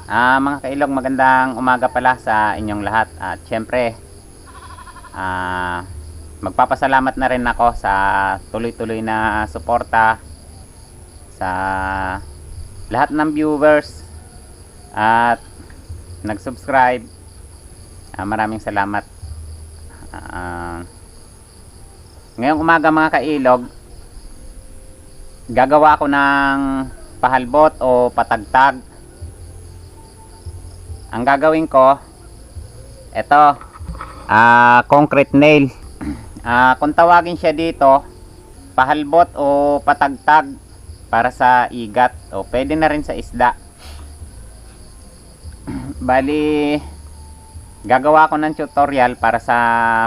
Mga kailog, magandang umaga pala sa inyong lahat. At syempre, magpapasalamat na rin ako sa tuloy-tuloy na suporta sa lahat ng viewers at nag-subscribe. Maraming salamat. Ngayong umaga mga kailog, gagawa ako ng pahalbot o patagtag. Ang gagawin ko, ito, concrete nail. Kung tawagin siya dito, pahalbot o patagtag para sa igat o pwede na rin sa isda. Bali, gagawa ko ng tutorial para sa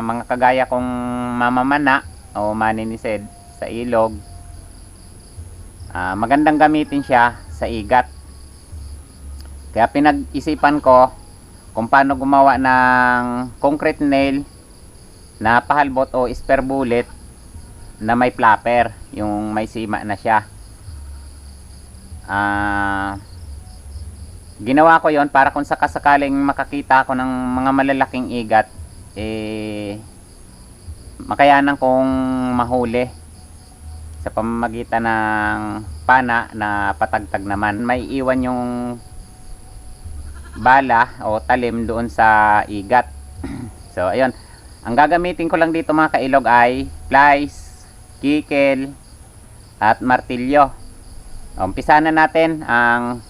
mga kagaya kong mamamana o maninisid sa ilog. Magandang gamitin siya sa igat. Kaya pinag-isipan ko kung paano gumawa ng concrete nail na pahalbot o spare bullet na may flapper, yung may sima na siya. Ginawa ko yon para kung sakasakaling makakita ako ng mga malalaking igat, makayanan kong mahuli sa pamamagitan ng pana na patagtag naman. May iwan yung bala o talim doon sa igat. So ayun, ang gagamitin ko lang dito mga kailog ay plies, kikil at martilyo. Umpisa na natin ang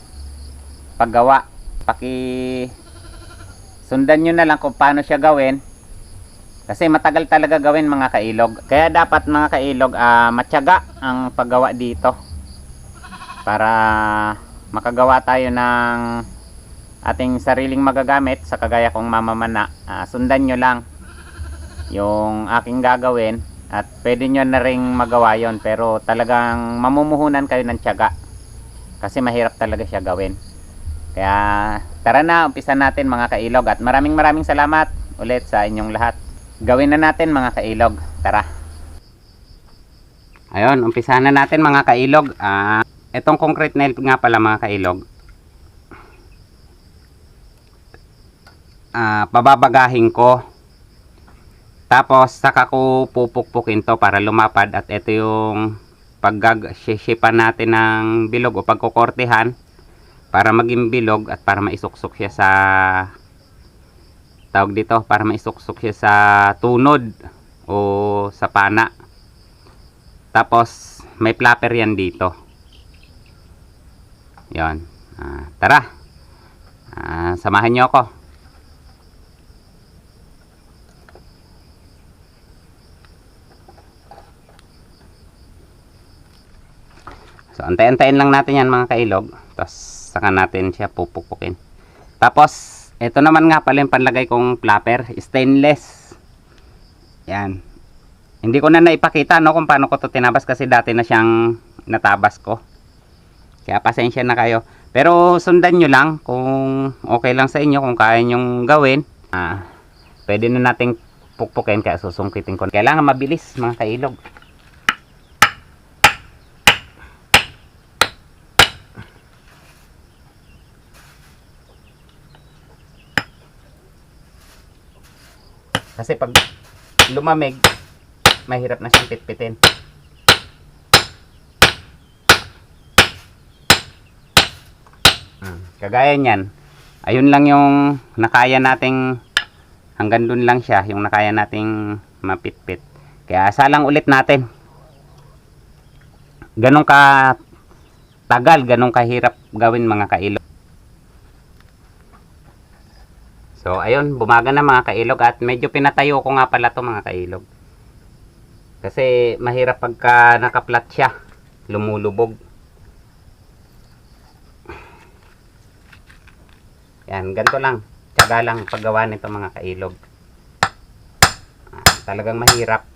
paggawa. Sundan nyo na lang kung paano siya gawin, kasi matagal talaga gawin mga kailog. Kaya dapat mga kailog, matyaga ang paggawa dito para makagawa tayo ng ating sariling magagamit sa kagaya kong mamamana. Sundan nyo lang yung aking gagawin at pwede nyo na ring magawa yon, pero talagang mamumuhunan kayo ng tiyaga kasi mahirap talaga siya gawin. Kaya tara na, umpisa natin mga kailog, at maraming salamat ulit sa inyong lahat. Gawin na natin mga kailog, tara. Ayun, umpisa na natin mga kailog. Itong concrete nail nga pala mga kailog, pababagahin ko, tapos saka ko pupukpukin to para lumapad. At ito yung pag-shapean natin ng bilog o pagkukortehan para maging bilog at para maisuksok siya sa tawag dito, para maisuksok siya sa tunod o sa pana. Tapos may flapper yan dito. Yan. Tara, samahan nyo ako. So antay-antayin lang natin yan mga kailog, tapos saka natin siya pupukpukin. Tapos ito naman nga pala yung panlagay kong flapper, stainless. Yan. Hindi ko na naipakita kung paano ko to tinabas kasi dati na siyang natabas ko. Kaya pasensya na kayo. Pero sundan nyo lang kung okay lang sa inyo, kung kaya nyong gawin. Pwede na nating pukpukin, kaya susungkitin ko. Kailangan mabilis mga kailog. Kasi pag lumamig, mahirap na siyang pitpitin. Kagaya niyan, ayun lang yung nakaya nating, hanggang dun lang siya yung nakaya nating mapitpit. Kaya asalang ulit natin. Ganun ka tagal, ganun kahirap gawin mga kailog. So ayun, bumaga na mga kailog, at medyo pinatayo ko nga pala to mga kailog. Kasi mahirap pagka nakaplat siya, lumulubog. Yan, ganito lang, tiyaga lang paggawa nito mga kailog. Talagang mahirap.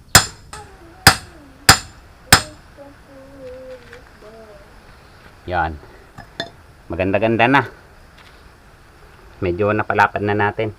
Yan, maganda-ganda na. Medyo napalapad na natin.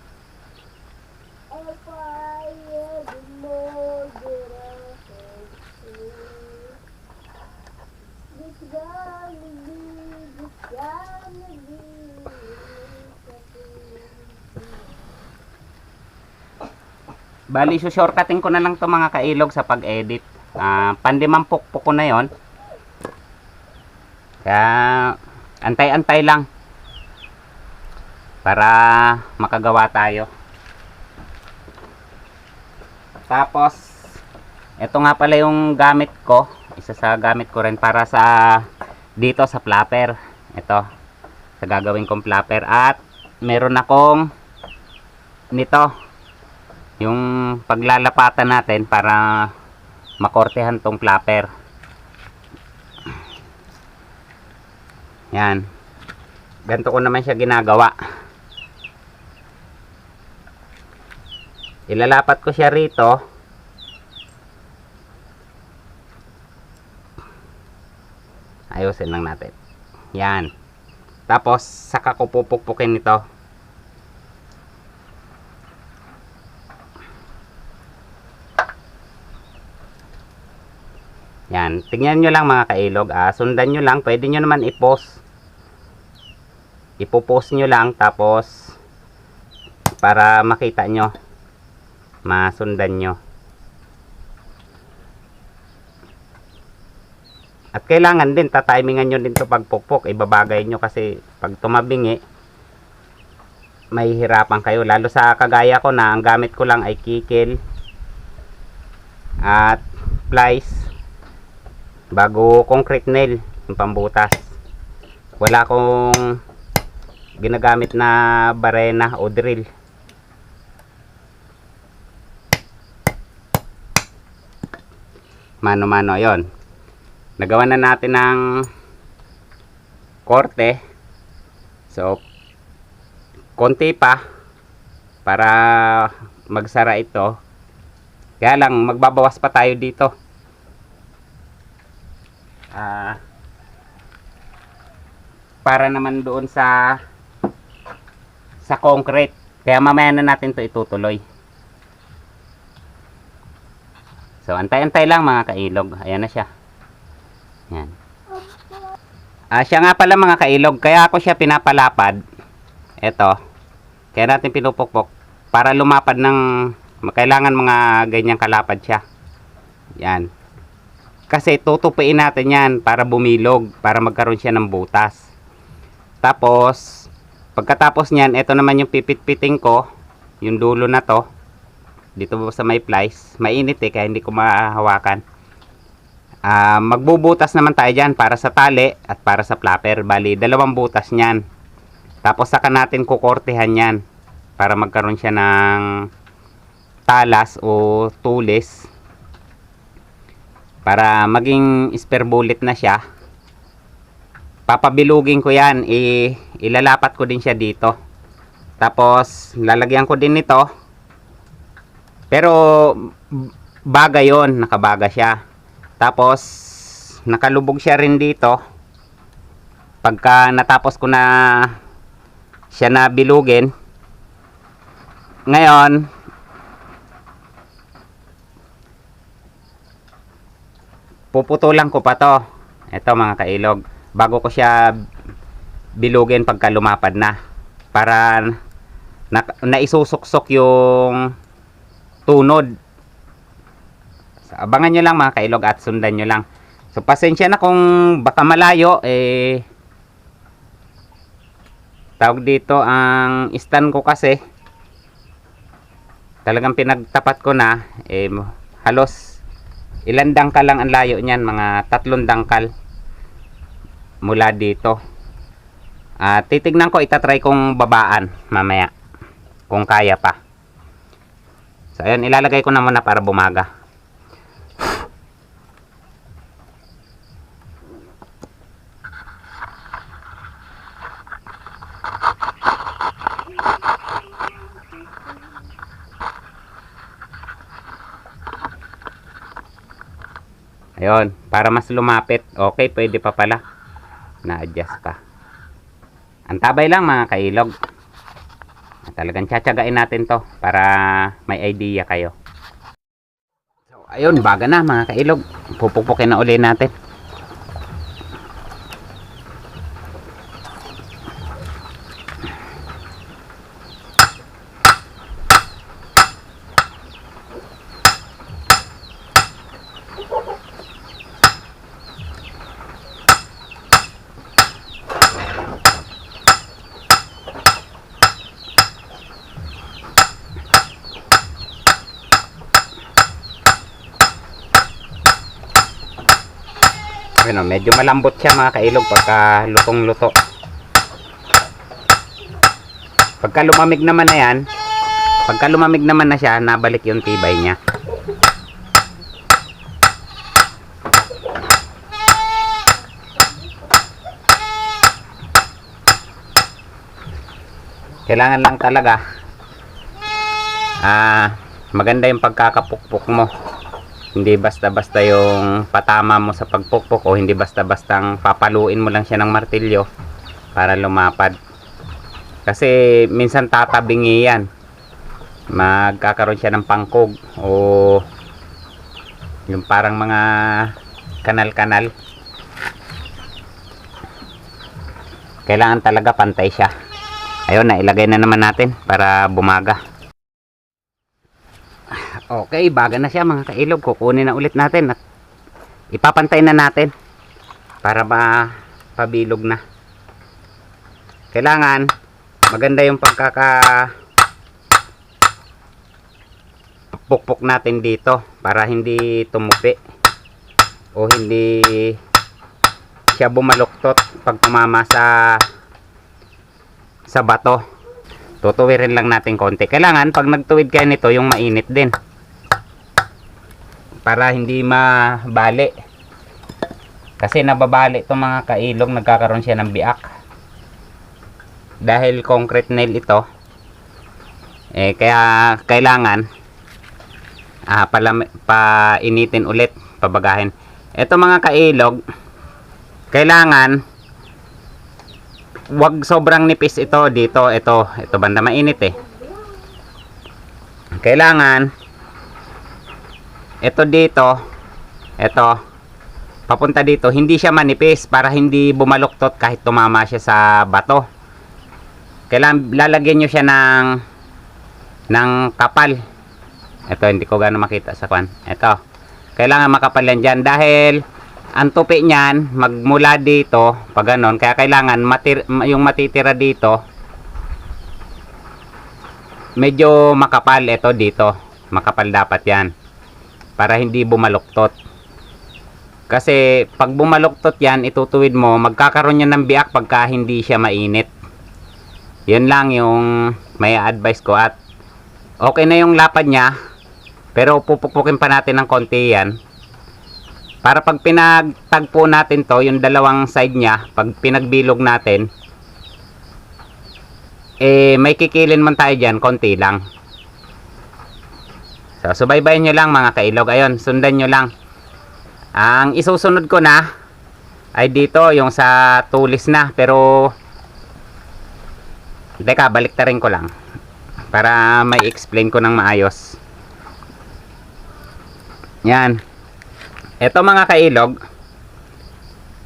Bali, shortcutting ko na lang to mga kailog sa pag-edit. Pandimang pukpok ko na yon. Kaya, antay-antay lang. Para makagawa tayo. Tapos, ito nga pala yung gamit ko. Isa sa gamit ko rin para sa dito sa flapper. Ito. Sa gagawin kong flapper. At meron akong nito. Yung paglalapatan natin para makortehan tong flapper. Yan. Ganito ko naman siya ginagawa. Ilalapat ko siya rito. Ayusin lang natin. Yan. Tapos saka ko pupukpukin ito. Yan, tingnan nyo lang mga kailog. Sundan nyo lang, pwede nyo naman i-post. Ipo-post nyo lang, tapos para makita nyo, masundan nyo. At kailangan din, tatimingan nyo din to pagpukpok. Ibabagay nyo kasi pag tumabingi, may hirapan kayo. Lalo sa kagaya ko na ang gamit ko lang ay kikil at plies. Bago concrete nail, yung pambutas. Wala akong ginagamit na barena o drill. Mano-mano, yon. Nagawa na natin ng korte. So, konti pa para magsara ito. Kaya lang, magbabawas pa tayo dito. Para naman doon sa concrete. Kaya mamaya na natin to itutuloy. So antay-antay lang mga kailog. Ayan na siya. Yan. Siya nga pala mga kailog, kaya ako siya pinapalapad. Ito. Kaya natin pinupukpok para lumapad ng, kailangan mga ganyang kalapad siya. Yan. Kasi tutupiin natin yan para bumilog, para magkaroon siya ng butas. Tapos, pagkatapos niyan, ito naman yung pipit-piting ko, yung dulo na to, dito sa may plies. Mainit kaya hindi ko mahawakan. Magbubutas naman tayo dyan para sa tali at para sa flapper. Bali, dalawang butas niyan. Tapos saka natin kukortehan yan para magkaroon siya ng talas o tulis. Para maging spare bullet na siya. Papabilugin ko yan. Ilalapat ko din siya dito. Tapos lalagyan ko din nito. Pero baga yon, nakabaga siya. Tapos nakalubog siya rin dito. Pagka natapos ko na siya na bilugin, ngayon puputulan ko pa to. Ito mga kailog, bago ko siya bilugin pagka lumapad na, para naisusuksok yung tunod. So, abangan nyo lang mga kailog at sundan nyo lang. So pasensya na kung baka malayo, tawag dito ang stand ko kasi talagang pinagtapat ko na, halos ilan dangkal lang ang layo niyan, mga 3 dangkal mula dito. Titignan ko, itatry kong babaan mamaya kung kaya pa. So ayun, ilalagay ko na muna para bumaga. Ayun, para mas lumapit. Okay, pwede pa pala. Na-adjust pa. Antabay lang mga kailog. Talagang tsatsagain natin to para may idea kayo. So, ayun, baga na mga kailog. Pupukpukin na uli natin. Ano, medyo malambot siya mga kailog pagka lutong-luto. Pagka lumamig naman na yan, pagka lumamig naman na siya, nabalik yung tibay niya. Kailangan lang talaga maganda yung pagkakapukpok mo. Hindi basta-basta yung patama mo sa pagpukpok, o hindi basta-bastang papaluin mo lang siya ng martilyo para lumapad. Kasi minsan tatabingi yan. Magkakaroon siya ng pangkog o yung parang mga kanal-kanal. Kailangan talaga pantay siya. Ayun, nailagay na naman natin para bumaga. Okay, baga na siya mga kailog. Kukunin na ulit natin at ipapantay na natin para pabilog na. Kailangan maganda yung pukpok natin dito para hindi tumupi o hindi siya bumaluktot pag tumama sa bato. Tutuwirin lang natin konti. Kailangan pag nagtuwid kayo nito, yung mainit din para hindi mabali, kasi nababali itong mga kailog, nagkakaroon siya ng biak dahil concrete nail ito. Kaya kailangan painitin ulit, pabagahin. Ito mga kailog, kailangan wag sobrang nipis ito dito. Ito banda mainit Kailangan ito dito, ito papunta dito, hindi siya manipis para hindi bumaluktot kahit tumama siya sa bato. Kailangan lalagyan nyo siya ng kapal. Ito, hindi ko gano'ng makita sa kwan. Ito, kailangan makapal yan dyan dahil ang tupi niyan magmula dito pag ganon. Kaya kailangan yung matitira dito medyo makapal. Ito dito, makapal dapat yan para hindi bumaluktot. Kasi pag bumaluktot yan, itutuwid mo, magkakaroon yan ng biak pagka hindi siya mainit. Yun lang yung may advice ko. At okay na yung lapad niya, pero pupukpukin pa natin ng konti yan para pag pinagtagpo natin to, yung dalawang side niya, pag pinagbilog natin, may kikilin man tayo dyan, konti lang. So, subaybayan nyo lang mga kailog. Ayun, sundan nyo lang. Ang isusunod ko na ay dito, yung sa tulis na. Pero teka, baliktarin ko lang para may explain ko ng maayos. Yan. Ito mga kailog,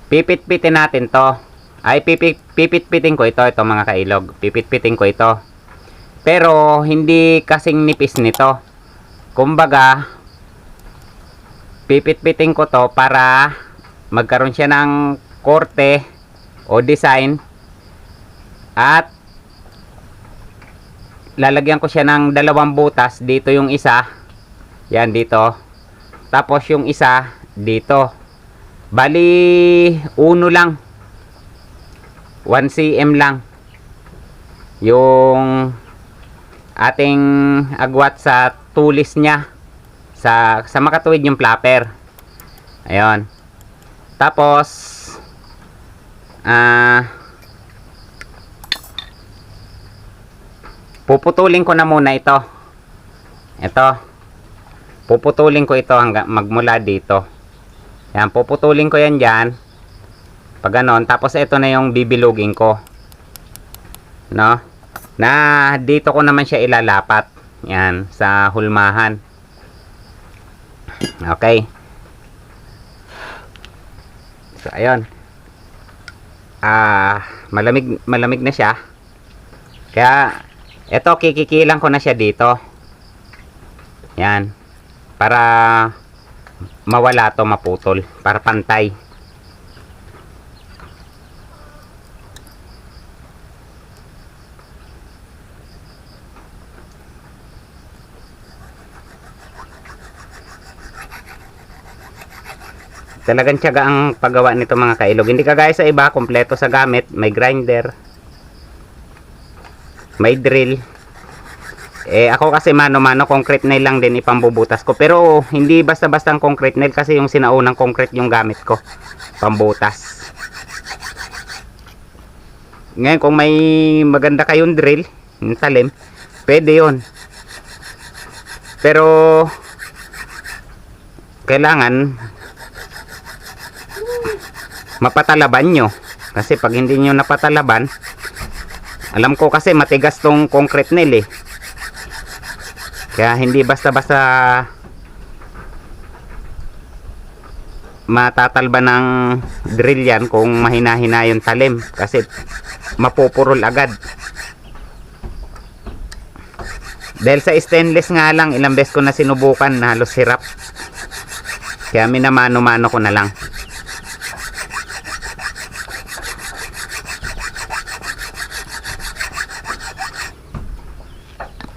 pipit-pitin natin to. Ay, pipit-pitin ko ito mga kailog. Pipit-pitin ko ito. Pero hindi kasing nipis nito. Kumbaga, pipit-pitin ko to para magkaroon siya ng korte o design, at lalagyan ko siya ng dalawang butas. Dito yung isa, yan dito, tapos yung isa dito. Bali 1 lang, 1 cm lang yung ating agwat sa tulis niya, sa makatuwid yung flapper. Ayun. Tapos puputulin ko na muna ito. Puputulin ko ito hanggang magmula dito. Yan, puputulin ko yan dyan. Pag ganon, tapos ito na yung bibilugin ko. No? Na dito ko naman siya ilalapat. Yan, sa hulmahan. Okay. So, ayun. Malamig na siya. Kaya, ito, kikikilang ko na siya dito. Yan. Para mawala to, maputol. Para pantay. Talagang tiyaga ang paggawa nito mga kailog. Hindi kagaya sa iba, kompleto sa gamit. May grinder, may drill. Ako kasi mano-mano, concrete nail lang din ipambubutas ko. Pero hindi basta-basta ang concrete nail kasi yung sinaunang concrete yung gamit ko. Pambutas. Ngayon kung may maganda kayong drill, yung talim, pwede yun. Pero kailangan mapatalaban nyo. Kasi pag hindi nyo napatalaban, alam ko kasi matigas tong concrete nail eh. Kaya hindi basta-basta matatalba ng drill yan kung mahina-hina yung talim. Kasi mapupurol agad. Dahil sa stainless nga lang, ilang beses ko na sinubukan na halos hirap. Kaya minamano-mano ko na lang.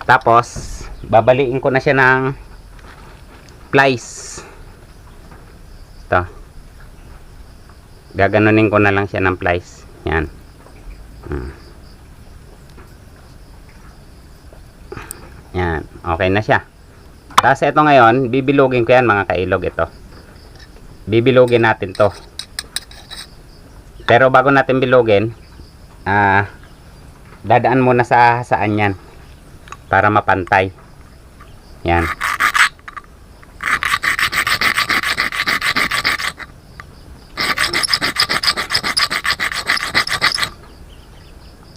Tapos babaliin ko na siya ng plies. Ito. Gaganunin ko na lang siya ng plies. Yan. Yan. Okay na siya. Tapos ito ngayon, bibilugin ko yan mga kailog ito. Bibilugin natin to. Pero bago natin bilugin, dadaan muna sa saan yan. Para mapantay. Yan.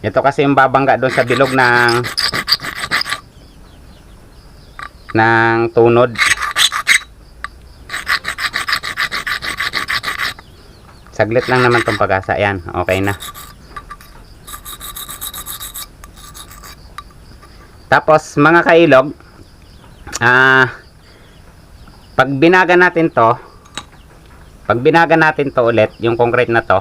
Ito kasi yung babangga doon sa bilog ng tunod. Saglit lang naman tong pag-asa. Yan, okay na. Tapos mga kailog, pag binaga natin to ulit, yung concrete na to,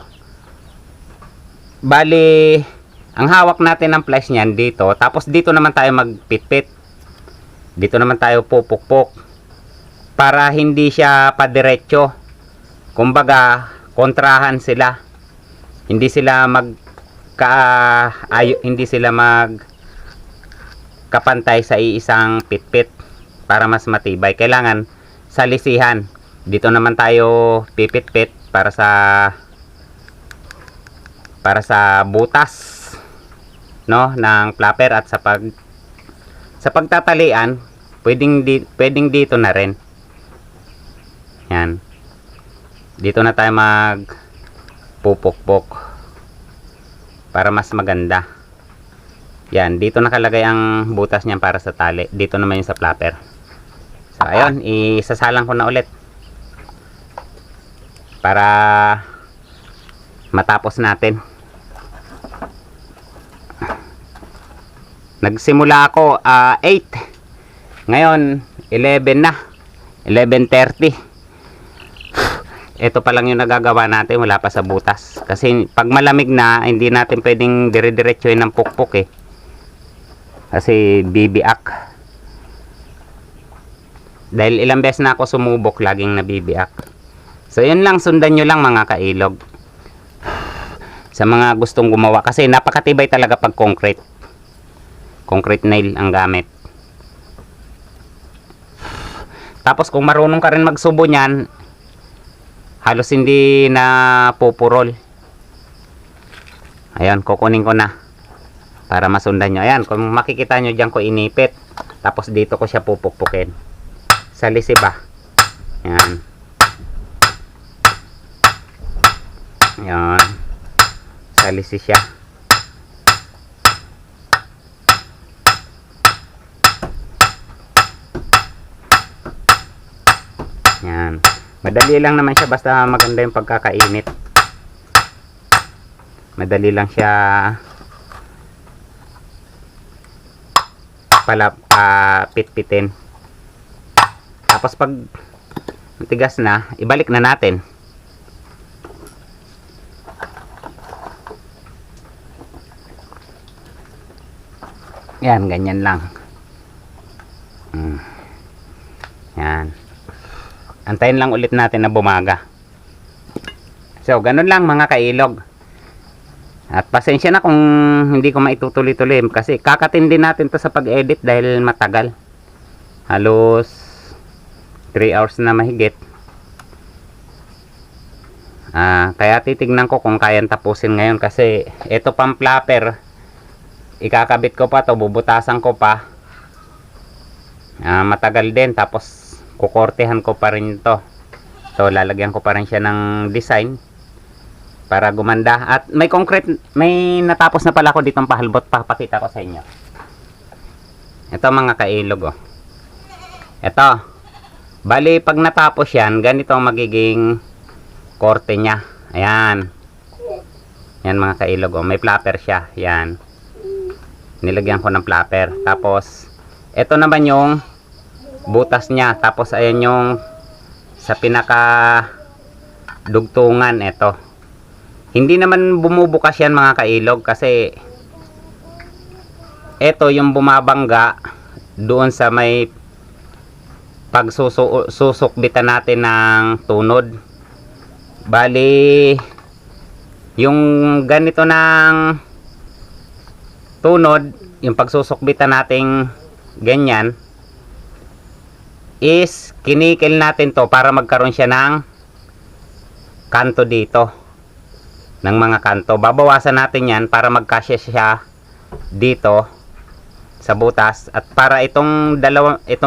bali, ang hawak natin ng plies niyan dito, tapos dito naman tayo magpitpit. Dito naman tayo pupukpok. Para hindi siya padiretso. Kumbaga, kontrahan sila. Hindi sila kapantay sa iisang pitpit para mas matibay. Kailangan salisihan. Dito naman tayo pipitpit para sa butas, no, ng flapper, at sa pagtatalian, pwedeng dito na rin. Yan. Dito na tayo magpupukpok para mas maganda. Yan, dito nakalagay ang butas niyan para sa tali. Dito naman yung sa flapper. So, ayun, isasalang ko na ulit. Para matapos natin. Nagsimula ako 8. Ngayon, 11 na. 11:30. Ito pa lang yung nagagawa natin, wala pa sa butas. Kasi pag malamig na, hindi natin pwedeng dire-diretsuhin ng pukpok eh. Kasi bibiak. Dahil ilang beses na ako sumubok, laging nabibiak. So yun lang, sundan nyo lang mga kailog. Sa mga gustong gumawa. Kasi napakatibay talaga pag concrete. Concrete nail ang gamit. Tapos kung marunong ka rin magsubo nyan, halos hindi na pupurol. Ayan, kukunin ko na. Para masundan nyo. Ayan, kung makikita nyo dyan ko inipit. Tapos dito ko siya pupukpukin. Sa lisi ba? Ayan. Ayan. Sa lisi siya. Ayan. Madali lang naman siya basta maganda yung pagkakainit. Madali lang siya pitpitin. Tapos pag matigas na, ibalik na natin. Yan, ganyan lang. Yan. Antayin lang ulit natin na bumaga. So, ganun lang mga kailog. At pasensya na kung hindi ko maitutuloy-tuloy kasi kakatindi natin to sa pag-edit dahil matagal. Halos 3 hours na mahigit. Kaya titignan ko kung kayang tapusin ngayon kasi ito pang flapper. Ikakabit ko pa to, bubutasan ko pa. Matagal din, tapos kukortehan ko pa rin to. So, lalagyan ko pa rin siya ng design para gumanda. At may concrete, may natapos na pala ako ditong pahalbot, papakita ko sa inyo. Ito mga kailog, oh. Ito, bali pag natapos yan, ganito ang magiging korte niya. Ayan. Yan mga kailog, oh. May flapper siya. Yan. Nilagyan ko ng flapper. Tapos, ito naman yung butas niya. Tapos, ayan yung sa pinaka dugtungan. Ito. Hindi naman bumubukas yan mga kailog kasi ito yung bumabangga doon sa may pagsusukbitan natin ng tunod. Bali yung ganito ng tunod, yung pagsusukbitan nating ganyan is kinikil natin to para magkaroon siya ng kanto dito, ng mga kanto. Babawasan natin yan para magkasya siya dito sa butas at para itong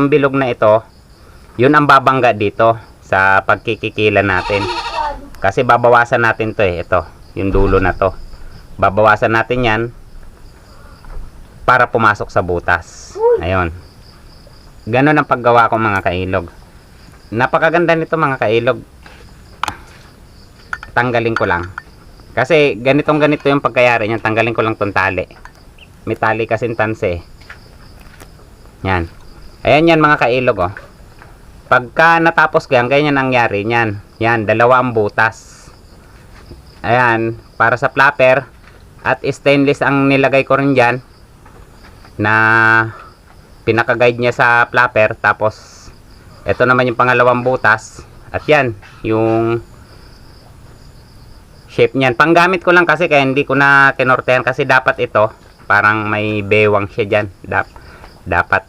bilog na ito, yun ang babangga dito sa pagkikikila natin. Kasi babawasan natin to ito, yung dulo na to. Babawasan natin yan para pumasok sa butas. Ayun. Ganon ang paggawa ko mga kailog. Napakaganda nito mga kailog. Tanggalin ko lang. Kasi ganito yung pagkayari niyan. Tanggalin ko lang tong tali. May tali kasing tanse. Yan. Ayan yan mga kailog, oh. Pagka natapos ko yan, ganyan nangyari niyan. Yan, dalawa ang butas. Ayan, para sa flapper. At stainless ang nilagay ko rin dyan. Na pinaka-guide niya sa flapper. Tapos, ito naman yung pangalawang butas. At yan, yung shape niyan. Panggamit ko lang kasi kaya hindi ko na tinortehan kasi dapat ito parang may bewang siya dyan. Dapat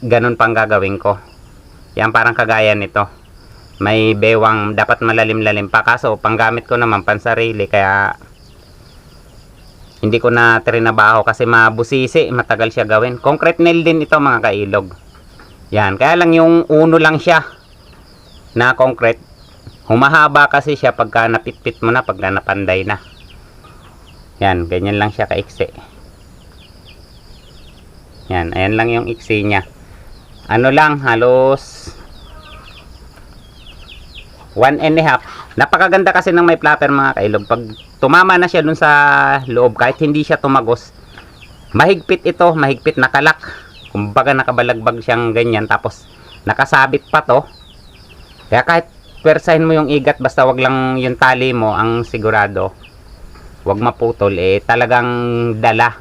ganun pang gagawin ko. Yan parang kagaya nito. May bewang, dapat malalim-lalim pa. Kaso panggamit ko naman pansarili kaya hindi ko na trinabaho kasi mabusisi, matagal siya gawin. Concrete nail din ito mga kailog. Yan, kaya lang yung uno lang siya na concrete. Humahaba kasi siya pagka napitpit mo na, pagka napanday na. Yan, ganyan lang siya kaiksi. Yan, ayan lang yung iksi niya. Ano lang, halos 1.5. Napakaganda kasi ng may flapper mga kailog. Pag tumama na siya dun sa loob, kahit hindi siya tumagos, mahigpit ito, mahigpit nakalak. Kumbaga nakabalagbag siyang ganyan, tapos nakasabit pa to. Kaya kahit persahin mo yung igat, basta wag lang yung tali mo ang sigurado, wag maputol, talagang dala.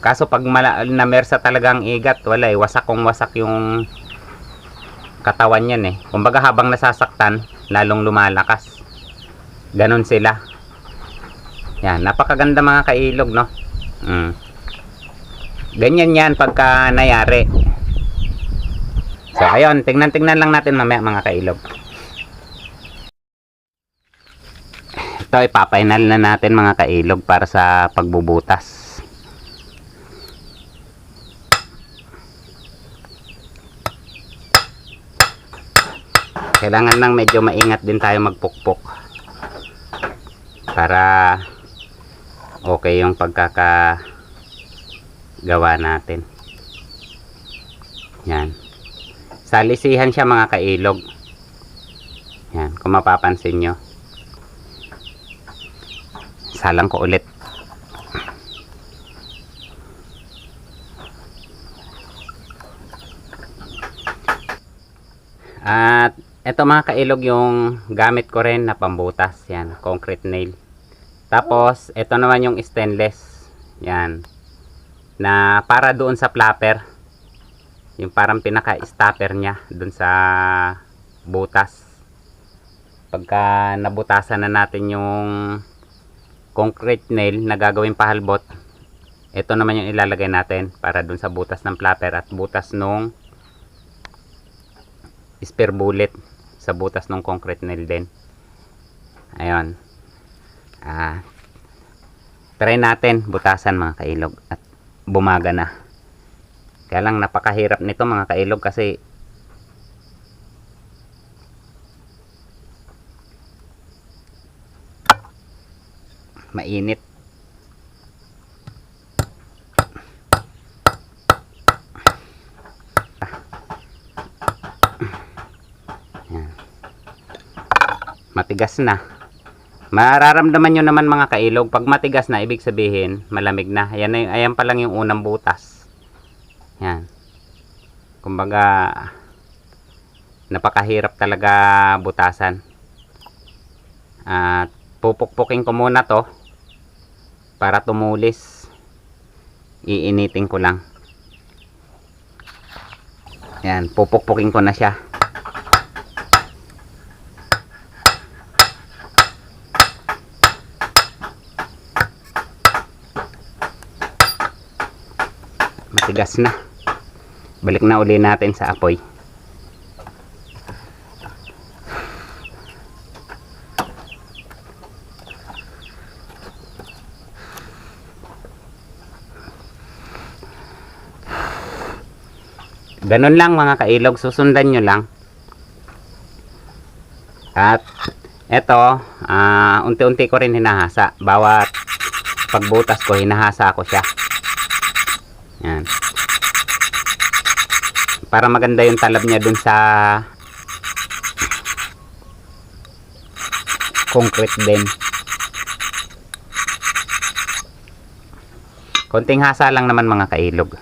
Kaso pag namersa talagang igat, wala wasak kung wasak yung katawan yan kumbaga habang nasasaktan lalong lumalakas. Ganon sila. Yan, napakaganda mga kailog, no? Ganyan yan pagka nayari. So ayun, tingnan lang natin mamaya mga kailog. Ito ipapainal na natin mga kailog para sa pagbubutas. Kailangan lang medyo maingat din tayo magpukpok para okay yung pagkakagawa natin. Yan. Salisihan siya mga kailog. Yan, kung mapapansin nyo. Salang ko ulit. At eto mga kailog yung gamit ko rin na pambutas. Yan, concrete nail. Tapos, eto naman yung stainless. Yan. Na para doon sa flapper. Yung parang pinaka-stopper niya doon sa butas. pagka nabutasan na natin yung concrete nail na gagawing pahalbot, ito naman yung ilalagay natin para dun sa butas ng flapper at butas nung spare bullet sa butas ng concrete nail din. Ayun. Try natin butasan mga kailog at bumaga na. Kaya lang napakahirap nito mga kailog kasi mainit. Yan. Matigas na. Mararamdaman nyo naman mga kailog, pag matigas na, ibig sabihin, malamig na. Ayan pa lang yung unang butas. Yan. Kumbaga, napakahirap talaga butasan. At pupukpukin ko muna to para tumulis. Iinitin ko lang. Yan, pupukpukin ko na siya. Matigas na. Balik na uli natin sa apoy. Ganun lang mga kailog, susundan nyo lang. At eto, unti-unti ko rin hinahasa. Bawat pagbutas ko, hinahasa ko siya. Yan. Para maganda yung talab niya dun sa concrete din. Konting hasa lang naman mga kailog.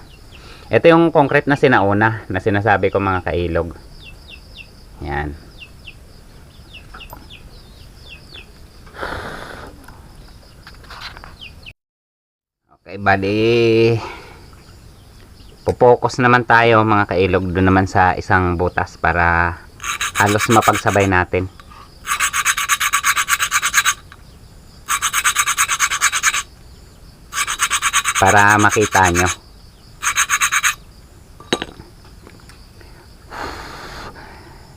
Ito yung concrete na sinauna na sinasabi ko mga kailog. Yan. Okay, bali pupokus naman tayo mga kailog doon naman sa isang butas para halos mapagsabay natin. Para makita nyo.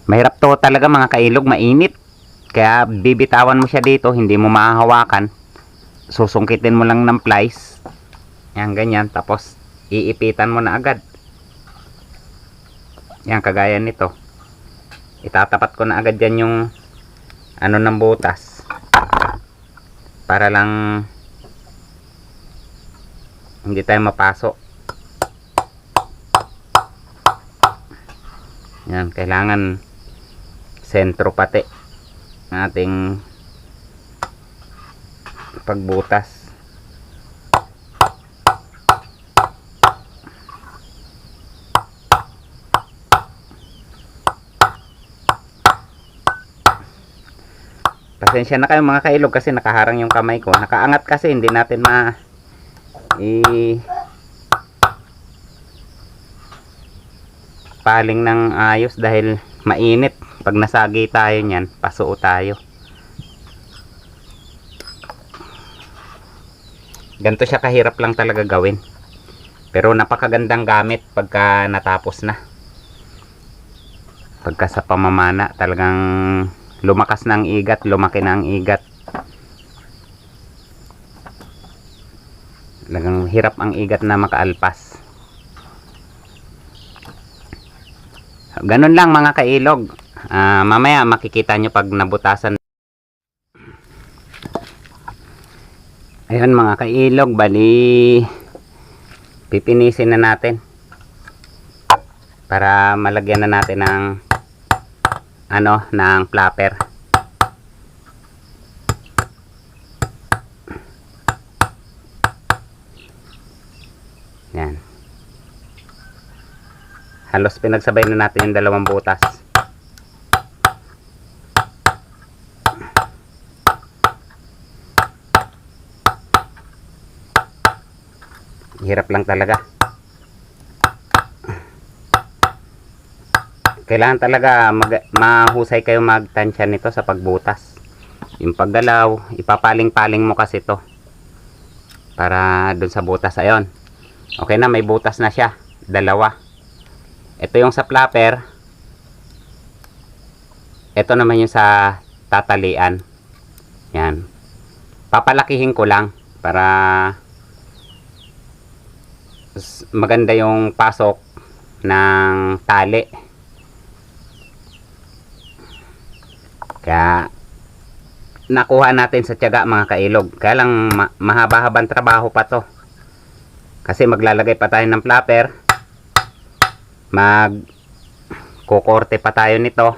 Mahirap to talaga mga kailog, mainit. Kaya bibitawan mo siya dito, hindi mo mahahawakan. Susungkitin mo lang ng plies. Yan, ganyan. Tapos iipitan mo na agad. Yan, kagaya nito. Itatapat ko na agad yan yung ano ng butas. Para lang hindi tayo mapasok. Yan, kailangan sentro pati ng ating pagbutas. Pasensya na kayo mga kailog kasi nakaharang yung kamay ko. Nakaangat kasi hindi natin paling ng ayos dahil mainit. Pag nasagi tayo niyan, pasuo tayo. Ganito siya kahirap lang talaga gawin. Pero napakagandang gamit pagka natapos na. Pagka sa pamamana, talagang lumakas na ang igat, lumaki na ang igat. Talagang hirap ang igat na makaalpas. Ganun lang mga kailog. Mamaya makikita nyo pag nabutasan. Ayun mga kailog, bali pipinisin na natin. Para malagyan na natin ng ng flapper. Yan. Halos pinagsabay na natin yung dalawang butas. Hirap lang talaga. Kailangan talaga mahusay kayo magtansya nito sa pagbutas. Yung paggalaw, ipapaling-paling mo kasi to para dun sa butas. Ayun, okay na, may butas na siya, dalawa. Ito yung sa flapper, ito naman yung sa tatalian. Yan, papalakihin ko lang para maganda yung pasok ng tali. Kaya nakuha natin sa tiyaga mga kailog. Kaya lang mahaba-habang trabaho pa to. Kasi maglalagay pa tayo ng flapper. Kukorte pa tayo nito.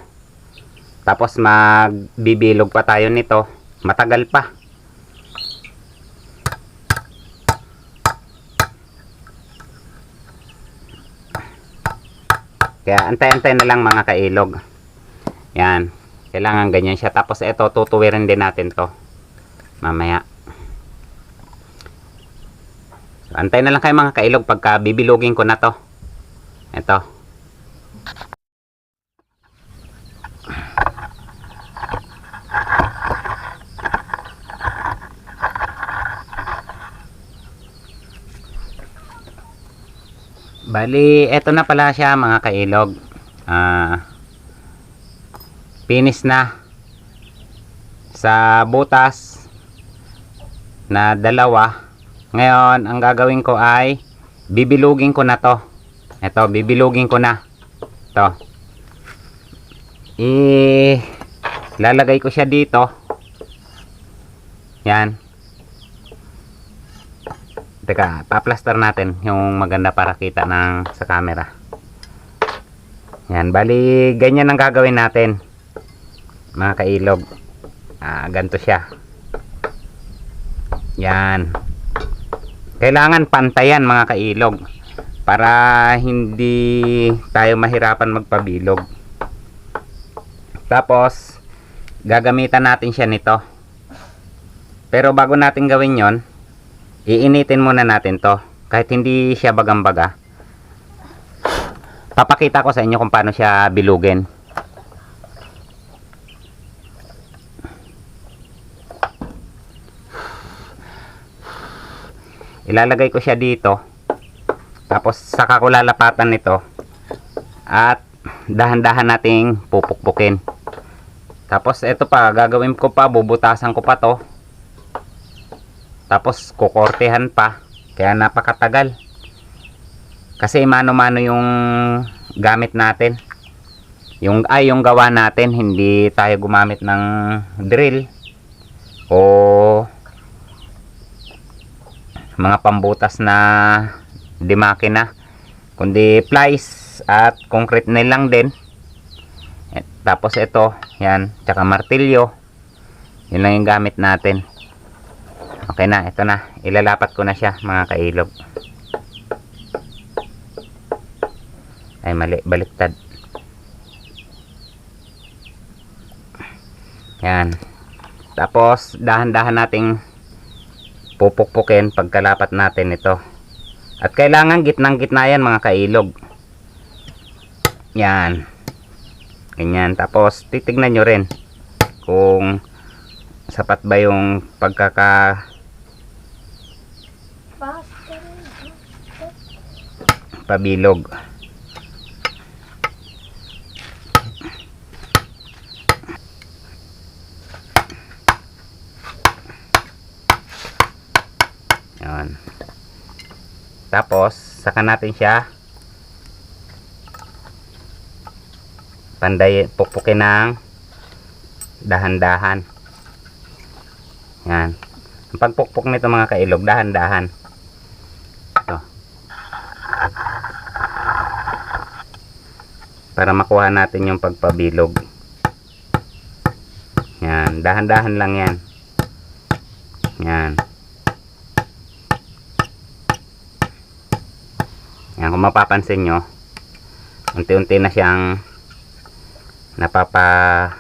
Tapos magbibilog pa tayo nito. Matagal pa. Kaya antay-antay na lang mga kailog. Yan. Kailangan ganyan siya. Tapos ito, tutuwirin din natin to mamaya. So, antay na lang kayo mga kailog pagka bibilugin ko na to. Ito. Bali, eto na pala siya mga kailog. Finish na sa butas na dalawa. Ngayon ang gagawin ko ay bibilugin ko na to. Ito, bibilugin ko na to. Lalagay ko siya dito. Yan. Teka, pa-plaster natin yung maganda para kita sa camera. Yan, bali ganyan ang gagawin natin mga kailog. Ganito siya. Yan. Kailangan pantayan mga kailog para hindi tayo mahirapan magpabilog. Tapos gagamitan natin siya nito. Pero bago natin gawin yon, iinitin muna natin to. Kahit hindi siya bagang-baga, papakita ko sa inyo kung paano siya bilugin. Ilalagay ko siya dito. Tapos saka ko lalapatan nito. At dahan-dahan nating pupukpukin. Tapos ito pa, gagawin ko pa, bubutasan ko pa to. Tapos kukortehan pa. Kaya napakatagal. Kasi mano-mano yung gamit natin. Yung gawa natin, hindi tayo gumamit ng drill o mga pambutas na di makina, kundi plies at concrete nail lang din. Tapos ito, yan, tsaka martilyo. Yun lang yung gamit natin. Okay na, ito na, ilalapat ko na siya mga kailog. Ay mali, baliktad. Yan. Tapos dahan-dahan nating pupukpukin pagkalapat natin ito. At kailangan gitnang-gitna yan mga kailog. Yan. Ganyan. Tapos titignan nyo rin kung sapat ba yung pabilog. Yan. Tapos saka natin siya panday pukpukin ng dahan-dahan. Yan. Ang pagpukpok nito mga kailog, dahan-dahan. Ito. Para makuha natin yung pagpabilog. Yan, dahan-dahan lang yan. Yan. Yan, kung mapapansin nyo, unti-unti na siyang napapasunod.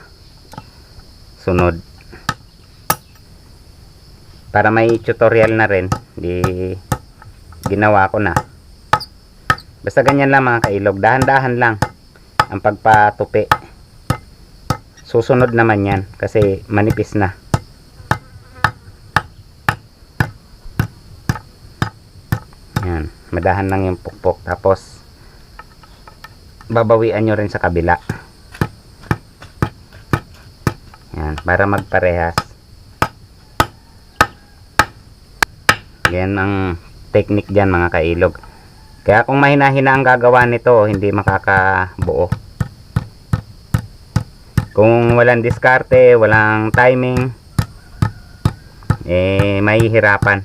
Para may tutorial na rin, di ginawa ko na. Basta ganyan lang mga kailog, dahan-dahan lang. ang pagpatupi. Susunod naman yan kasi manipis na. Yan, madahan lang yung pukpok, tapos babawian nyo rin sa kabila. Yan, para magparehas. Yan ang technique dyan mga kailog. Kaya kung mahina-hina ang gagawa nito, hindi makakabuo. Kung walang diskarte, walang timing, mahihirapan.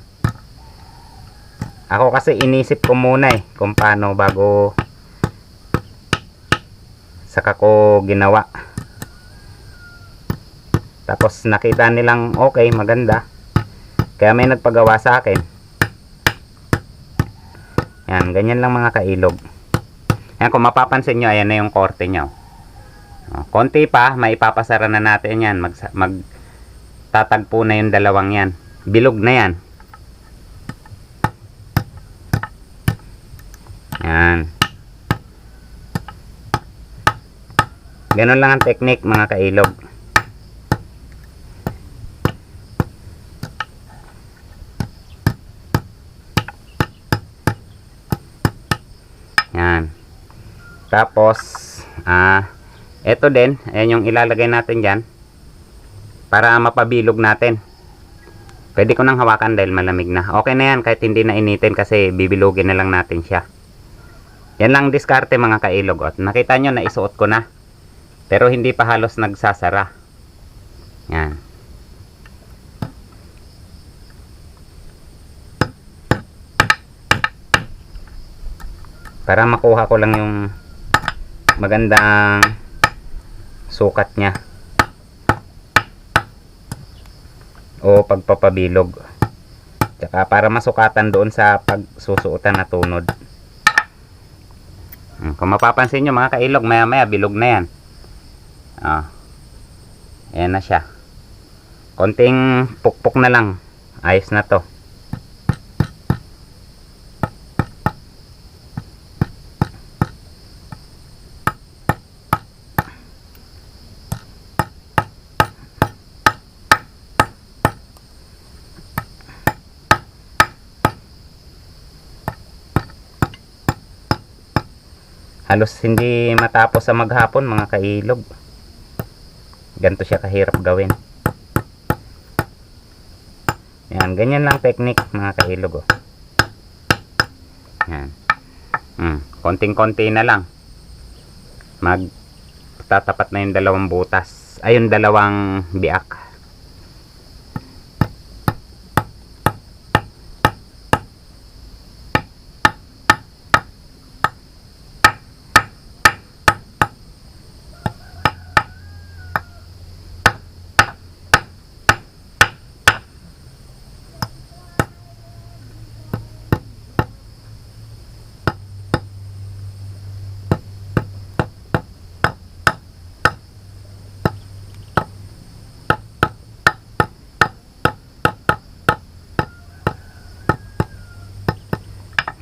Ako kasi inisip ko muna kung paano bago saka ko ginawa. Tapos nakita nilang okay, maganda. Kaya may nagpagawa sa akin. Yan, ganyan lang mga kailog. Yan, kung mapapansin nyo, ayan na yung korte nyo. Konti pa, maipapasara na natin yan. Magtatagpo na yung dalawang yan. Bilog na yan. Yan. Ganun lang ang technique mga kailog. Yan. Tapos, eto din, ayan yung ilalagay natin dyan para mapabilog natin. Pwede ko nang hawakan dahil malamig na. Okay na yan kahit hindi na initin kasi bibilugin na lang natin siya. Yan lang diskarte mga kailog. At nakita nyo na isuot ko na. Pero hindi pa halos nagsasara. Yan. Para makuha ko lang yung magandang sukat niya. O pagpapabilog. Tsaka para masukatan doon sa pagsusuotan na tunod. Kung mapapansin nyo mga kailog, maya maya bilog na yan. Ayan na siya. Konting pukpok na lang, ayos na to. Halos hindi matapos sa maghapon mga kailog. Ganito siya kahirap gawin. Yan, ganyan lang technique mga kailog. Yan. Konting-konti na lang. Magtatapat na yung dalawang butas. Ay, yung dalawang biak.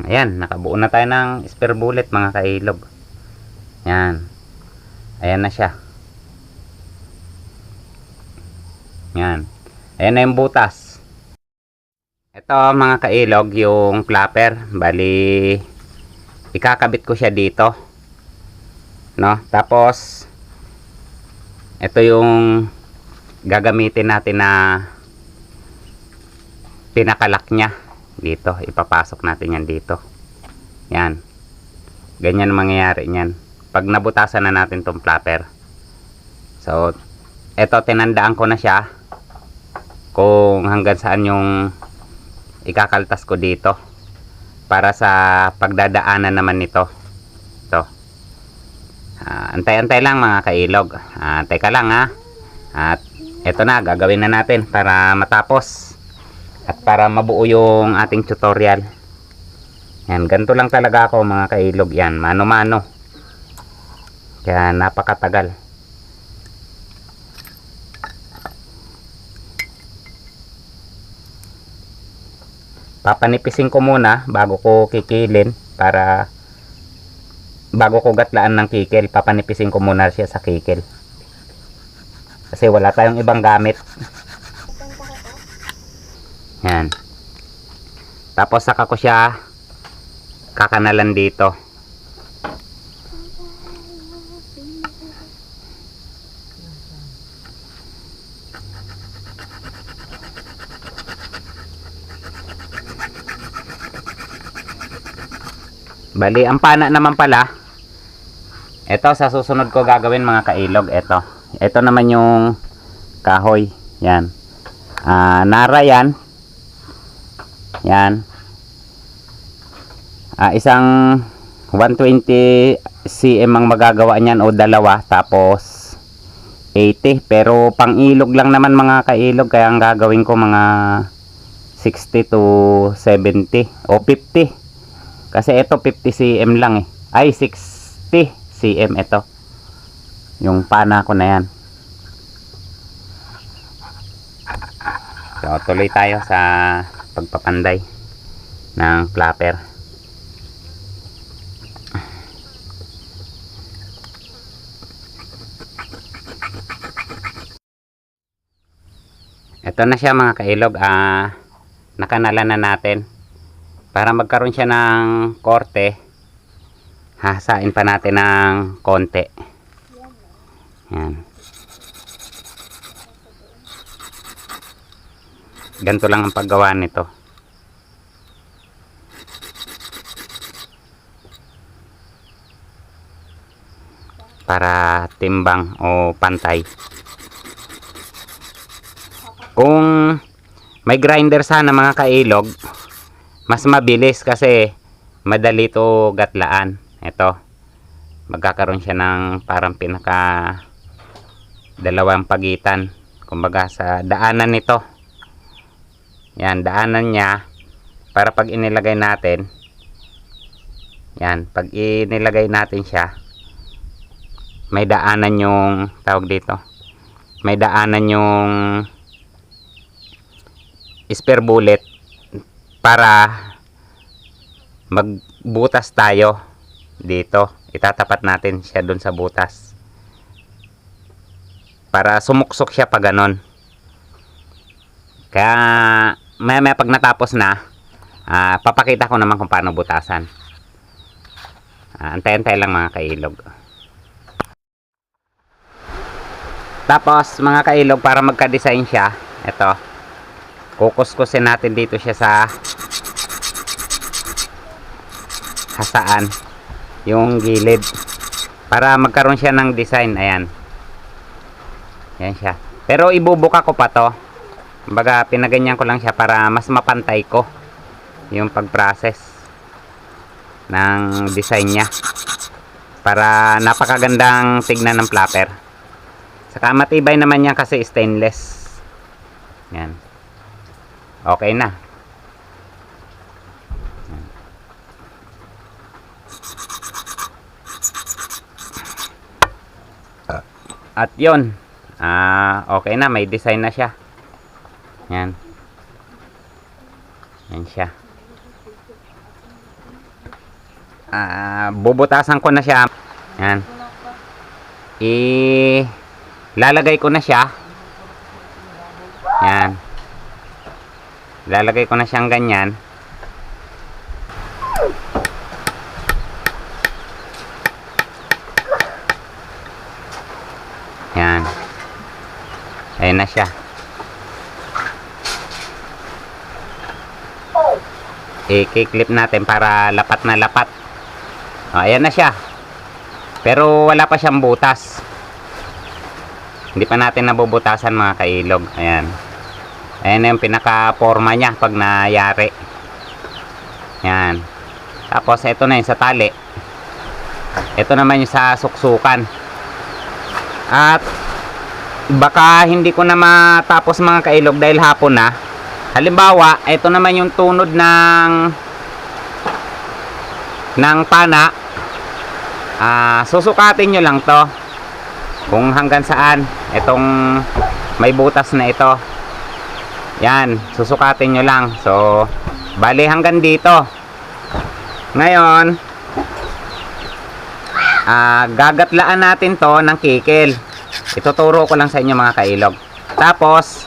Ayan, nakabuo na tayo ng spare bullet mga kailog. Yan. Ayan na siya. Yan. Ayan na yung butas. Ito mga kailog, yung flapper. Bali, ikakabit ko siya dito. No? Tapos, ito yung gagamitin natin na pinakalak niya. Dito, ipapasok natin yan dito. Yan. Ganyan ang mangyayari niyan. Pag nabutasan na natin tong flapper. So, eto tinandaan ko na siya. Kung hanggang saan yung ikakaltas ko dito. Para sa pagdadaanan naman nito. Ito. Antay-antay lang mga kailog. Teka lang ha. At eto na, gagawin na natin para matapos. At para mabuo yung ating tutorial. Yan, ganito lang talaga ako mga kailog. Yan, mano-mano. Kaya napakatagal. Papanipisin ko muna bago ko kikilin para bago ko gatlaan ng kikil, papanipisin ko muna siya sa kikil. Kasi wala tayong ibang gamit. Yan. Tapos saka ko siya kakanalan dito. Bali, ang pana naman pala, ito sa susunod ko gagawin mga kailog, ito naman yung kahoy, yan. Nara yan. Yan. Isang 120 cm ang magagawa niyan o dalawa, tapos 80, pero pang ilog lang naman mga kailog, kaya ang gagawin ko mga 60 to 70 o 50. Kasi ito 50 cm lang eh. Ay 60 cm ito. Yung pana ko na yan. So tuloy tayo sa pagpapanday ng flapper. Ito na siya mga kailog. Nakanalan na natin. Para magkaroon siya ng korte, hasain pa natin ng konti. Yan. Ganito lang ang paggawa nito. Para timbang o pantay. Kung may grinder sana mga kailog, mas mabilis kasi madali to gatlaan. Ito, magkakaroon siya ng parang pinaka dalawang pagitan, kumbaga sa daanan nito. Yan, daanan niya, para pag inilagay natin, yan, pag inilagay natin siya, may daanan yung tawag dito, may daanan yung spare bullet para magbutas tayo dito. Itatapat natin siya dun sa butas para sumuksok siya pa ganon. Kaya maya pag natapos na, papakita ko naman kung paano butasan. Antay-antay lang mga kailog. Tapos mga kailog, para magka-design siya, ito, kukuskusin natin dito siya sa hasaan, yung gilid, para magkaroon siya ng design. Ayan, yan siya, pero ibubuka ko pa to, kumbaga pinaganyan ko lang siya para mas mapantay ko yung pag-process ng design niya, para napakagandang tignan ng flapper. Saka matibay naman yan kasi stainless. Yan, okay na. At yun, okay na, may design na siya. Yan. Yan siya. Bubutasan ko na siya. Yan. Lalagay ko na siya. Yan. Lalagay ko na siyang ganyan. Yan. Ayan na siya. I-clip natin para lapat na lapat. Ayan na siya. Pero wala pa siyang butas. Hindi pa natin nabubutasan mga kailog. Ayan. Ayan na yung pinaka-forma niya pag nayari. Yan. Tapos ito na yung sa tali. Ito naman yung sa suksukan. At baka hindi ko na matapos mga kailog dahil hapon na. Halimbawa, ito naman yung tunod ng pana. Susukatin nyo lang to kung hanggang saan itong may butas na ito. Yan, susukatin nyo lang. So, bali hanggang dito. Ngayon, gagatlaan natin to ng kikil. Ituturo ko lang sa inyo mga kailog. Tapos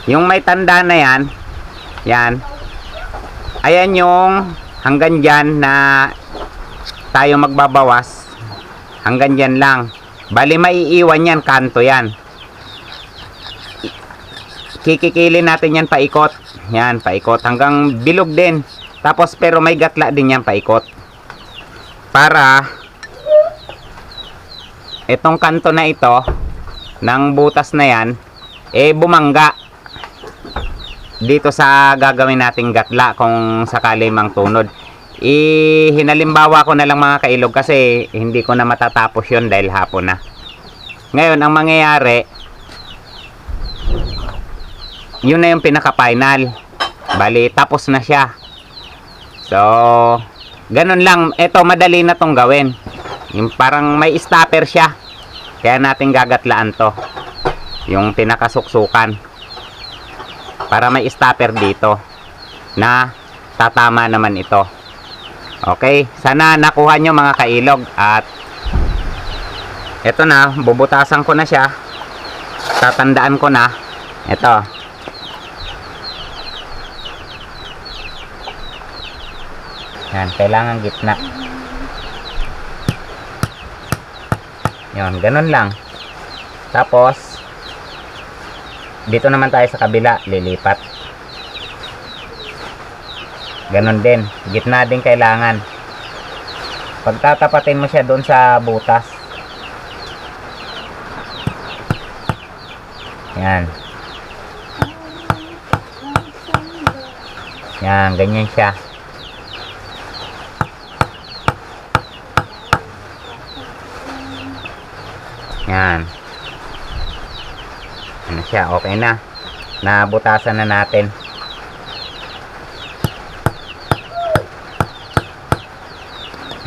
yung may tanda na yan, yan, ayan yung hanggang dyan na tayo magbabawas. Hanggang dyan lang. Bali maiiwan yan, kanto yan. Kikikilin natin yan paikot. Yan, paikot. Hanggang bilog din. Tapos pero may gatla din yan paikot. Para itong kanto na ito ng butas na yan bumangga dito sa gagawin nating gatla kung sakali mang tunod. Hinalimbawa ko na lang mga kailog kasi hindi ko na matatapos yun dahil hapon na. Ngayon ang mangyayari, yun na yung pinaka final. Bali tapos na siya. So ganun lang. Ito madali na tong gawin. Yung parang may stopper siya. Kaya natin gagatlaan to. Yung pinakasuksukan. Para may stopper dito. Na tatama naman ito. Okay. Sana nakuha nyo mga kailog. At ito na. Bubutasan ko na siya. Tatandaan ko na. Ito. Yan. Kailangan gitna. Yun, ganun lang. Tapos, dito naman tayo sa kabila, lilipat. Ganun din. Gitna din kailangan. Pagtatapatin mo siya doon sa butas. Yan. Yan, ganyan siya. Yan. Ano siya? Okay na. Nabutasan na natin.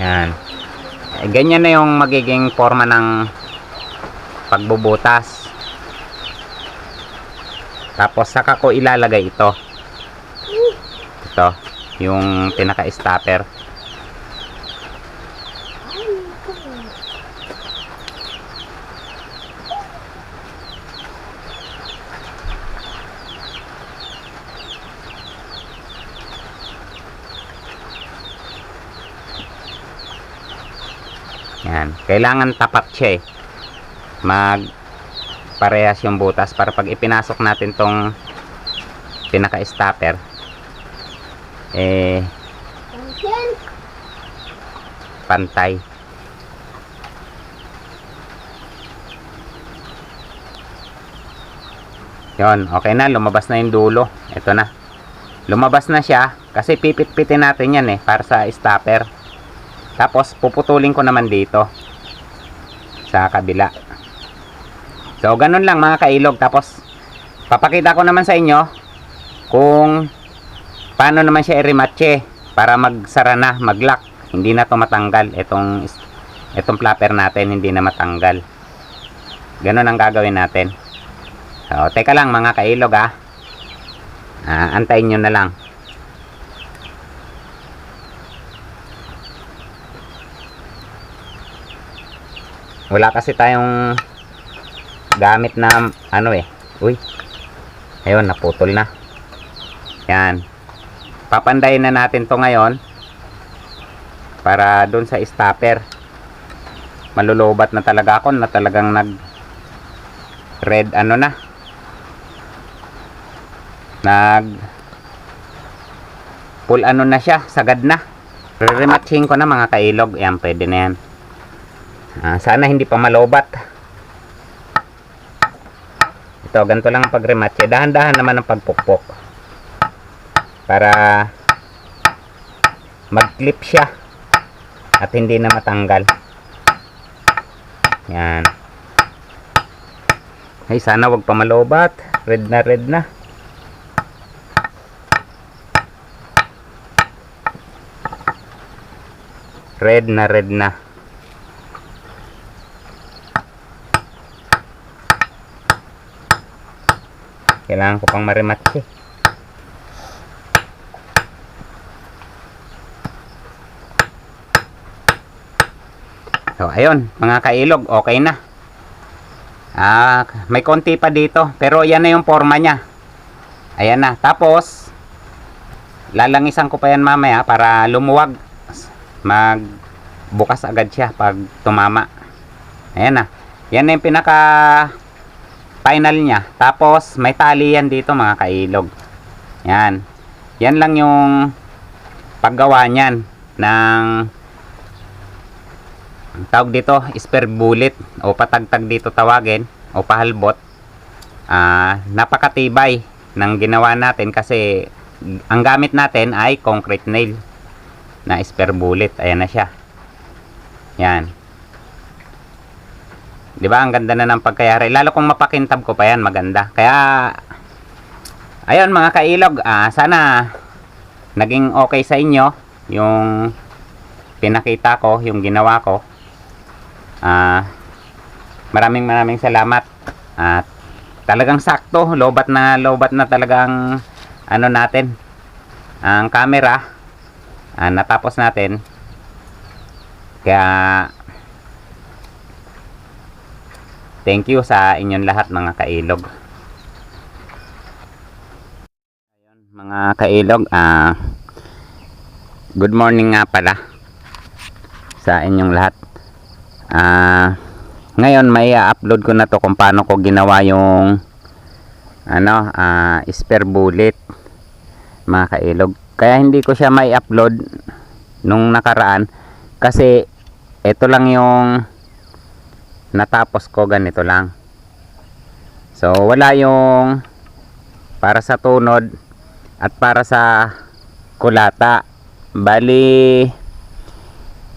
Yan. Ganyan na yung magiging forma ng pagbubutas. Tapos saka ko ilalagay ito. Ito. Yung pinaka-stopper. Yan. Kailangan tapat siya parehas yung butas para pag ipinasok natin tong pinaka-stopper pantay. Yon, okay na, lumabas na yung dulo. Ito na. Lumabas na siya kasi pipit-pitin natin yan para sa stopper. Tapos puputulin ko naman dito sa kabila. So ganun lang mga kailog. Tapos papakita ko naman sa inyo kung paano naman siya i-rematche para magsara na, mag-lock. Hindi na to matanggal. Itong flapper natin hindi na matanggal. Ganun ang gagawin natin. So teka lang mga kailog antayin nyo na lang. Wala kasi tayong gamit na uy, ayun, naputol na. Yan, papandayin na natin to ngayon para dun sa stopper. Malulubat na talaga ako na talagang nag red nag full na siya, sagad na. Re-rematching ko na mga kailog. Yan, pwede na yan. Sana hindi pa malobat. Ito, ganito lang ang pag-rematch. Dahan-dahan naman ang pagpukpok para mag-clip siya at hindi na matanggal. Yan. Ay, sana wag pa malobat. Red na red na. Red na red na. Kailangan ko pang marimatch So ayun mga kailog, okay na. May konti pa dito, pero yan na yung forma niya. Ayan na. Tapos lalangisan ko pa yan mamaya para lumuwag. Magbukas agad siya pag tumama. Ayan na. Yan na yung pinaka final niya. Tapos may tali yan dito mga kailog. Yan. Yan lang yung paggawa niyan ng tawag dito, spare bullet o patagtag dito tawagin o pahalbot. Napakatibay ng ginawa natin kasi ang gamit natin ay concrete nail na spare bullet. Ayan na siya. Yan. 'Di ba? Ang ganda na ng pagkayari. Lalo kung mapakintab ko pa yan, maganda. Kaya ayun mga kailog, sana naging okay sa inyo yung pinakita ko, yung ginawa ko. Maraming salamat. At talagang sakto, lobat na talagang ano natin, ang camera. Natapos natin. Kaya thank you sa inyong lahat mga kailog. Ayun mga kailog, good morning nga pala sa inyong lahat. Ngayon may upload ko na to kung paano ko ginawa yung spare bullet mga kailog. Kaya hindi ko siya may upload nung nakaraan kasi ito lang yung natapos ko, ganito lang. So wala yung para sa tunod at para sa kulata. Bali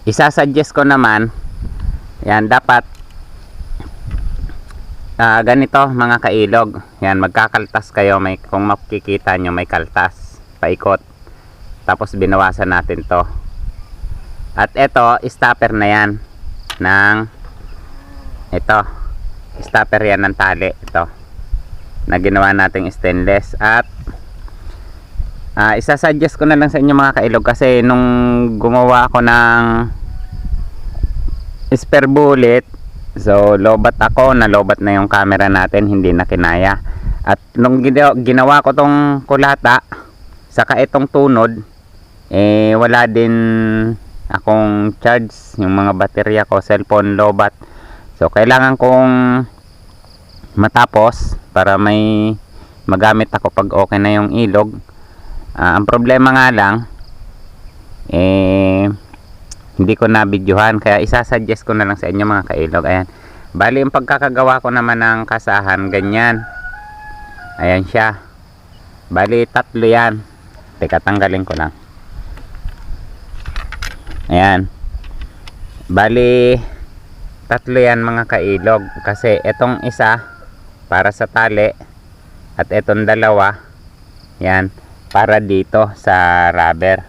isasuggest ko naman yan, dapat ganito mga kailog. Yan, magkakaltas kayo. Kung makikita nyo may kaltas paikot, tapos binawasan natin to. At ito stopper na yan ng ito, stopper yan ng tali ito na ginawa nating stainless. At isasuggest ko na lang sa inyo mga kailog kasi nung gumawa ako ng spare bullet, so lobat ako, nalobat na yung camera natin, hindi na kinaya. At nung ginawa ko tong kulata saka itong tunod, wala din akong charge, yung mga baterya ko, cellphone lobat. So kailangan kong matapos para may magamit ako pag okay na yung ilog. Ang problema nga lang hindi ko na videohan, kaya isasuggest ko na lang sa inyo mga kailog. Ayan, bali yung pagkakagawa ko naman ng kasahan, ganyan. Ayan siya, bali tatlo yan. Teka, tanggalin ko lang. Ayan, bali tatlo yan mga kailog, kasi itong isa para sa tali at itong dalawa yan para dito sa rubber.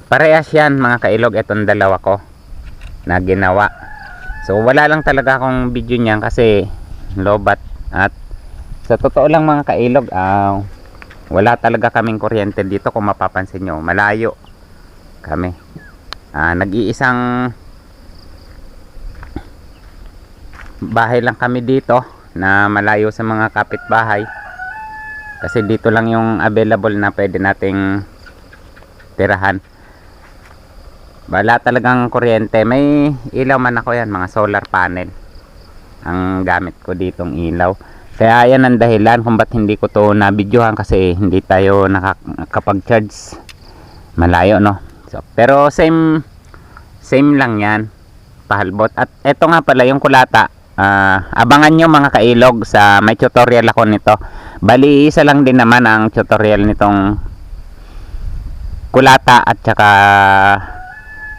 Parehas yan mga kailog, itong dalawa ko na ginawa. So wala lang talaga akong video niyan kasi lobat. At sa totoo lang mga kailog, wala talaga kaming kuryente dito. Kung mapapansin nyo, malayo kami. Nag-iisang bahay lang kami dito na malayo sa mga kapitbahay, kasi dito lang yung available na pwede nating tirahan. Wala talagang kuryente. May ilaw man ako, yan mga solar panel ang gamit ko ditong ilaw. Kaya yan ang dahilan kung ba't hindi ko to na-videohan, kasi hindi tayo nakakapag-charge, malayo no. So, pero same lang yan, pahalbot. At eto nga pala yung kulata, abangan nyo mga kailog, sa may tutorial ako nito. Bali isa lang din naman ang tutorial nitong kulata at saka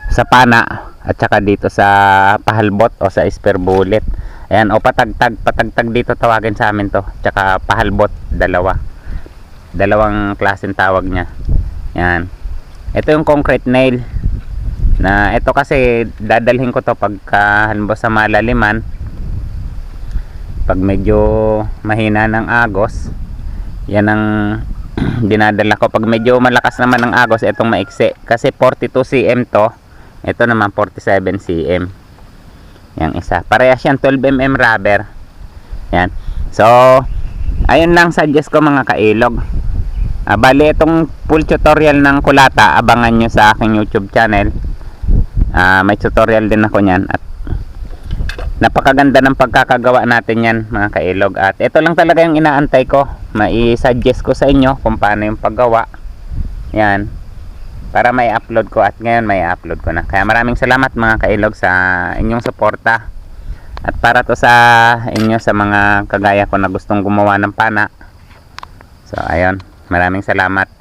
sa pana at saka dito sa pahalbot o sa spare bullet. Ayan, o patagtag dito tawagin sa amin to, tsaka pahalbot, dalawang klaseng tawag niya. Yan, ito yung concrete nail na ito, kasi dadalhin ko to pagka halimbawa sa malaliman, pag medyo mahina ng agos, yan ang dinadala ko. Pag medyo malakas naman ng agos, itong maiksi, kasi 42 cm to, ito naman 47 cm. Yang isa. Parehas yan 12mm rubber. Yan. So, ayun lang suggest ko mga kailog. Bali itong full tutorial ng kulata, abangan nyo sa aking YouTube channel. May tutorial din ako niyan at napakaganda ng pagkakagawa natin yan mga kailog. At ito lang talaga yung inaantay ko. Mai-suggest ko sa inyo kung paano yung paggawa. Yan. Para may upload ko at ngayon may upload ko na. Kaya maraming salamat mga kailog sa inyong suporta. At para to sa inyo sa mga kagaya ko na gustong gumawa ng pana. So ayun, maraming salamat.